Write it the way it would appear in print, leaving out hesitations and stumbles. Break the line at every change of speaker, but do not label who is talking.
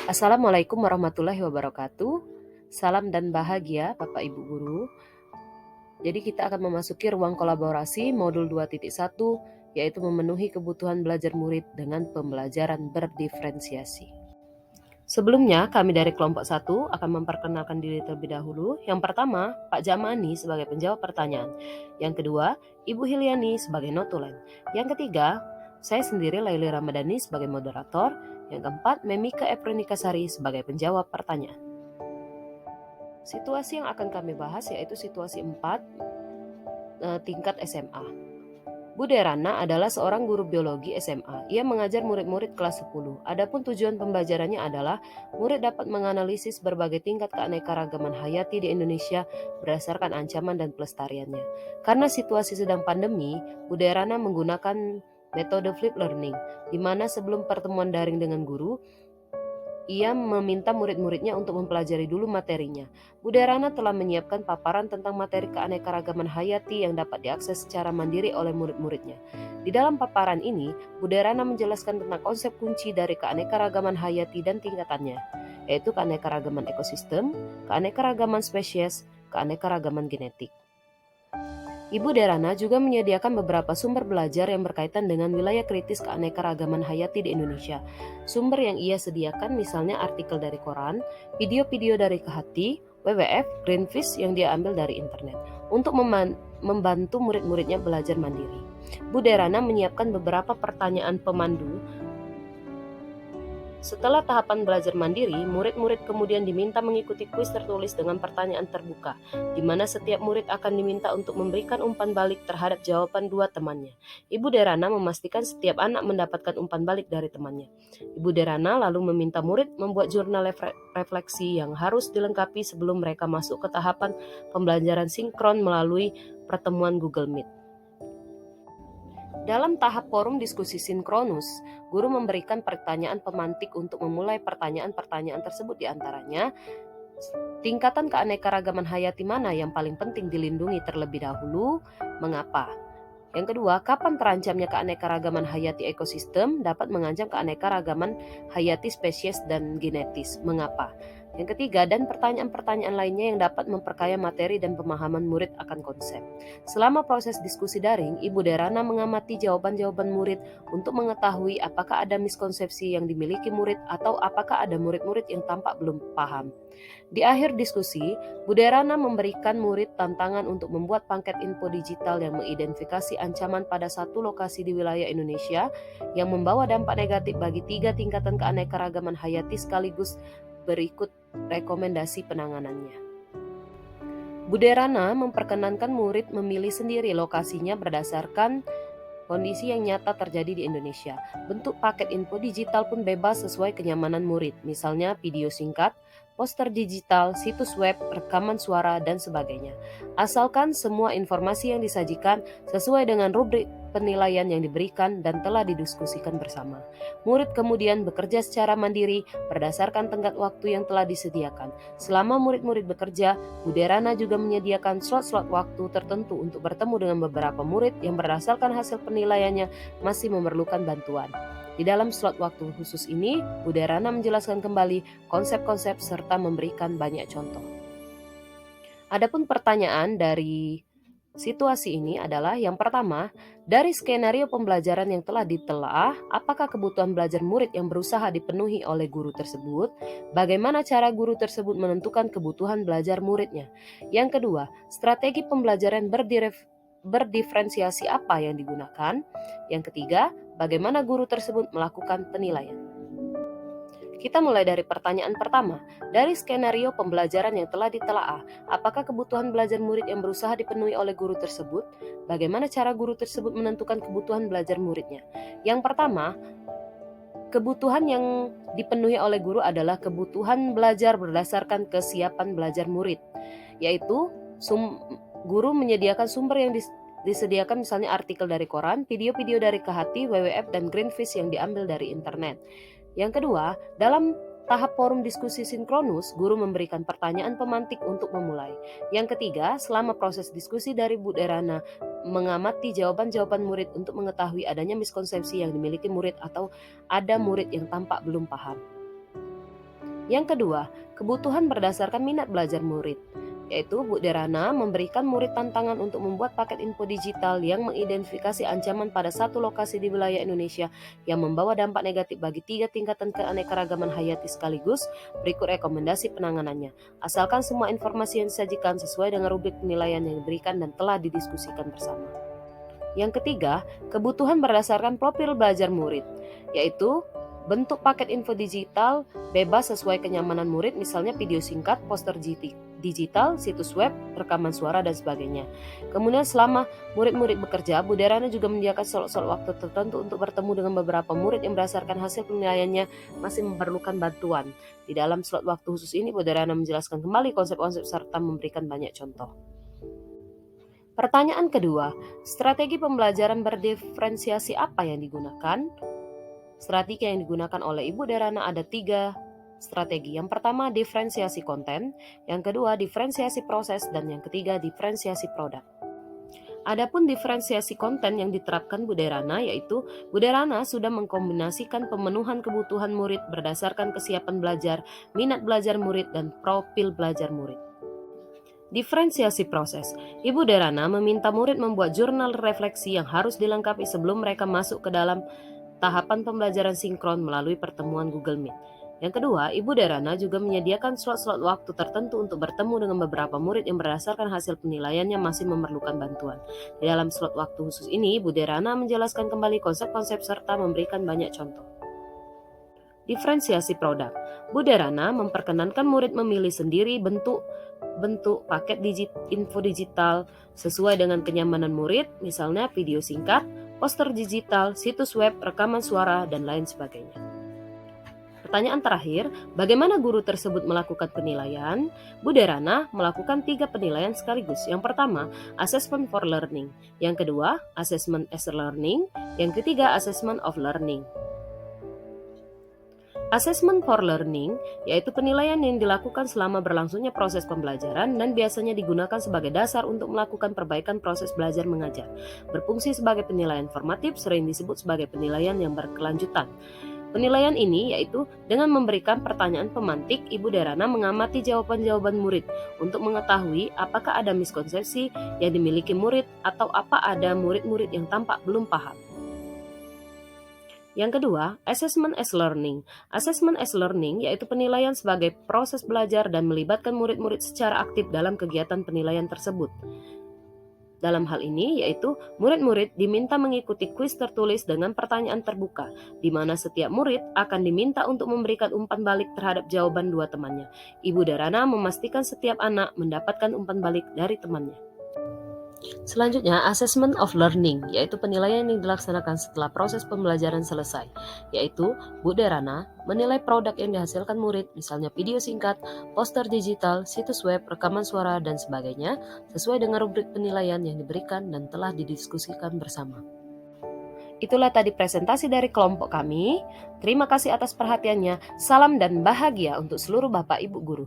Assalamualaikum warahmatullahi wabarakatuh. Salam dan bahagia Bapak Ibu Guru. Jadi kita akan memasuki ruang kolaborasi modul 2.1 yaitu memenuhi kebutuhan belajar murid dengan pembelajaran berdiferensiasi. Sebelumnya kami dari kelompok 1 akan memperkenalkan diri terlebih dahulu. Yang pertama, Pak Jamani sebagai penjawab pertanyaan. Yang kedua, Ibu Hiliani sebagai notulen. Yang ketiga, saya sendiri Laili Ramadhani sebagai moderator. Yang keempat, Memika Eprinikasari sebagai penjawab pertanyaan. Situasi yang akan kami bahas yaitu situasi 4 tingkat SMA. Bu Derana adalah seorang guru biologi SMA. Ia mengajar murid-murid kelas 10. Adapun tujuan pembelajarannya adalah murid dapat menganalisis berbagai tingkat keanekaragaman hayati di Indonesia berdasarkan ancaman dan pelestariannya. Karena situasi sedang pandemi, Bu Derana menggunakan metode flip learning, di mana sebelum pertemuan daring dengan guru, ia meminta murid-muridnya untuk mempelajari dulu materinya. Bu Derana telah menyiapkan paparan tentang materi keanekaragaman hayati yang dapat diakses secara mandiri oleh murid-muridnya. Di dalam paparan ini, Bu Derana menjelaskan tentang konsep kunci dari keanekaragaman hayati dan tingkatannya, yaitu keanekaragaman ekosistem, keanekaragaman spesies, keanekaragaman genetik. Ibu Derana juga menyediakan beberapa sumber belajar yang berkaitan dengan wilayah kritis keanekaragaman hayati di Indonesia. Sumber yang ia sediakan misalnya artikel dari koran, video-video dari Kehati, WWF, Greenpeace yang dia ambil dari internet untuk membantu murid-muridnya belajar mandiri. Bu Derana menyiapkan beberapa pertanyaan pemandu. Setelah tahapan belajar mandiri, murid-murid kemudian diminta mengikuti kuis tertulis dengan pertanyaan terbuka, di mana setiap murid akan diminta untuk memberikan umpan balik terhadap jawaban dua temannya. Ibu Derana memastikan setiap anak mendapatkan umpan balik dari temannya. Ibu Derana lalu meminta murid membuat jurnal refleksi yang harus dilengkapi sebelum mereka masuk ke tahapan pembelajaran sinkron melalui pertemuan Google Meet. Dalam tahap forum diskusi sinkronus, guru memberikan pertanyaan pemantik untuk memulai pertanyaan-pertanyaan tersebut, di antaranya, tingkatan keanekaragaman hayati mana yang paling penting dilindungi terlebih dahulu, mengapa? Yang kedua, kapan terancamnya keanekaragaman hayati ekosistem dapat mengancam keanekaragaman hayati spesies dan genetis, mengapa? Yang ketiga, dan pertanyaan-pertanyaan lainnya yang dapat memperkaya materi dan pemahaman murid akan konsep. Selama proses diskusi daring, Ibu Derana mengamati jawaban-jawaban murid untuk mengetahui apakah ada miskonsepsi yang dimiliki murid atau apakah ada murid-murid yang tampak belum paham. Di akhir diskusi, Bu Derana memberikan murid tantangan untuk membuat paket info digital yang mengidentifikasi ancaman pada satu lokasi di wilayah Indonesia yang membawa dampak negatif bagi 3 tingkatan keanekaragaman hayati sekaligus berikut rekomendasi penanganannya. Bu Derana memperkenankan murid memilih sendiri lokasinya berdasarkan kondisi yang nyata terjadi di Indonesia. Bentuk paket info digital pun bebas sesuai kenyamanan murid, misalnya video singkat, poster digital, situs web, rekaman suara, dan sebagainya. Asalkan semua informasi yang disajikan sesuai dengan rubrik penilaian yang diberikan dan telah didiskusikan bersama. Murid kemudian bekerja secara mandiri berdasarkan tenggat waktu yang telah disediakan. Selama murid-murid bekerja, Bu Derana juga menyediakan slot-slot waktu tertentu untuk bertemu dengan beberapa murid yang berdasarkan hasil penilaiannya masih memerlukan bantuan. Di dalam slot waktu khusus ini, Bu Derana menjelaskan kembali konsep-konsep serta memberikan banyak contoh. Adapun pertanyaan dari situasi ini adalah yang pertama, dari skenario pembelajaran yang telah ditelaah, apakah kebutuhan belajar murid yang berusaha dipenuhi oleh guru tersebut? Bagaimana cara guru tersebut menentukan kebutuhan belajar muridnya? Yang kedua, strategi pembelajaran berdiferensiasi apa yang digunakan? Yang ketiga, bagaimana guru tersebut melakukan penilaian? Kita mulai dari pertanyaan pertama. Dari skenario pembelajaran yang telah ditelaah, apakah kebutuhan belajar murid yang berusaha dipenuhi oleh guru tersebut? Bagaimana cara guru tersebut menentukan kebutuhan belajar muridnya? Yang pertama, kebutuhan yang dipenuhi oleh guru adalah kebutuhan belajar berdasarkan kesiapan belajar murid, yaitu guru menyediakan sumber yang disediakan, misalnya artikel dari koran, video-video dari Kehati, WWF, dan Greenpeace yang diambil dari internet. Yang kedua, dalam tahap forum diskusi sinkronus, guru memberikan pertanyaan pemantik untuk memulai. Yang ketiga, selama proses diskusi dari Bu Derana mengamati jawaban-jawaban murid untuk mengetahui adanya miskonsepsi yang dimiliki murid atau ada murid yang tampak belum paham. Yang kedua, kebutuhan berdasarkan minat belajar murid, yaitu Bu Derana memberikan murid tantangan untuk membuat paket info digital yang mengidentifikasi ancaman pada satu lokasi di wilayah Indonesia yang membawa dampak negatif bagi 3 tingkatan keanekaragaman hayati sekaligus. Berikut rekomendasi penanganannya. Asalkan semua informasi yang disajikan sesuai dengan rubrik penilaian yang diberikan dan telah didiskusikan bersama. Yang ketiga, kebutuhan berdasarkan profil belajar murid, yaitu bentuk paket info digital bebas sesuai kenyamanan murid, misalnya video singkat, poster digital, situs web, rekaman suara, dan sebagainya. Kemudian selama murid-murid bekerja, Bu Derana juga menyediakan slot-slot waktu tertentu untuk bertemu dengan beberapa murid yang berdasarkan hasil penilaiannya masih memerlukan bantuan. Di dalam slot waktu khusus ini, Bu Derana menjelaskan kembali konsep-konsep serta memberikan banyak contoh. Pertanyaan kedua, strategi pembelajaran berdiferensiasi apa yang digunakan? Strategi yang digunakan oleh Ibu Derana ada 3 strategi. Yang pertama, diferensiasi konten. Yang kedua, diferensiasi proses. Dan yang ketiga, diferensiasi produk. Adapun diferensiasi konten yang diterapkan Bu Derana, yaitu Bu Derana sudah mengkombinasikan pemenuhan kebutuhan murid berdasarkan kesiapan belajar, minat belajar murid, dan profil belajar murid. Diferensiasi proses. Ibu Derana meminta murid membuat jurnal refleksi yang harus dilengkapi sebelum mereka masuk ke dalam tahapan pembelajaran sinkron melalui pertemuan Google Meet. Yang kedua, Ibu Derana juga menyediakan slot-slot waktu tertentu untuk bertemu dengan beberapa murid yang berdasarkan hasil penilaiannya masih memerlukan bantuan. Di dalam slot waktu khusus ini, Ibu Derana menjelaskan kembali konsep-konsep serta memberikan banyak contoh. Diferensiasi produk. Bu Derana memperkenankan murid memilih sendiri bentuk paket info digital sesuai dengan kenyamanan murid, misalnya video singkat, poster digital, situs web, rekaman suara, dan lain sebagainya. Pertanyaan terakhir, bagaimana guru tersebut melakukan penilaian? Bu Derana melakukan 3 penilaian sekaligus. Yang pertama, assessment for learning. Yang kedua, assessment as learning. Yang ketiga, assessment of learning. Assessment for learning, yaitu penilaian yang dilakukan selama berlangsungnya proses pembelajaran dan biasanya digunakan sebagai dasar untuk melakukan perbaikan proses belajar mengajar. Berfungsi sebagai penilaian formatif, sering disebut sebagai penilaian yang berkelanjutan. Penilaian ini yaitu dengan memberikan pertanyaan pemantik, Ibu Derana mengamati jawaban-jawaban murid untuk mengetahui apakah ada miskonsepsi yang dimiliki murid atau apa ada murid-murid yang tampak belum paham. Yang kedua, assessment as learning. Assessment as learning yaitu penilaian sebagai proses belajar dan melibatkan murid-murid secara aktif dalam kegiatan penilaian tersebut. Dalam hal ini yaitu murid-murid diminta mengikuti kuis tertulis dengan pertanyaan terbuka, di mana setiap murid akan diminta untuk memberikan umpan balik terhadap jawaban 2 temannya. Ibu Derana memastikan setiap anak mendapatkan umpan balik dari temannya. Selanjutnya, assessment of learning, yaitu penilaian yang dilaksanakan setelah proses pembelajaran selesai, yaitu Bu Derana menilai produk yang dihasilkan murid, misalnya video singkat, poster digital, situs web, rekaman suara, dan sebagainya, sesuai dengan rubrik penilaian yang diberikan dan telah didiskusikan bersama. Itulah tadi presentasi dari kelompok kami. Terima kasih atas perhatiannya. Salam dan bahagia untuk seluruh Bapak Ibu Guru.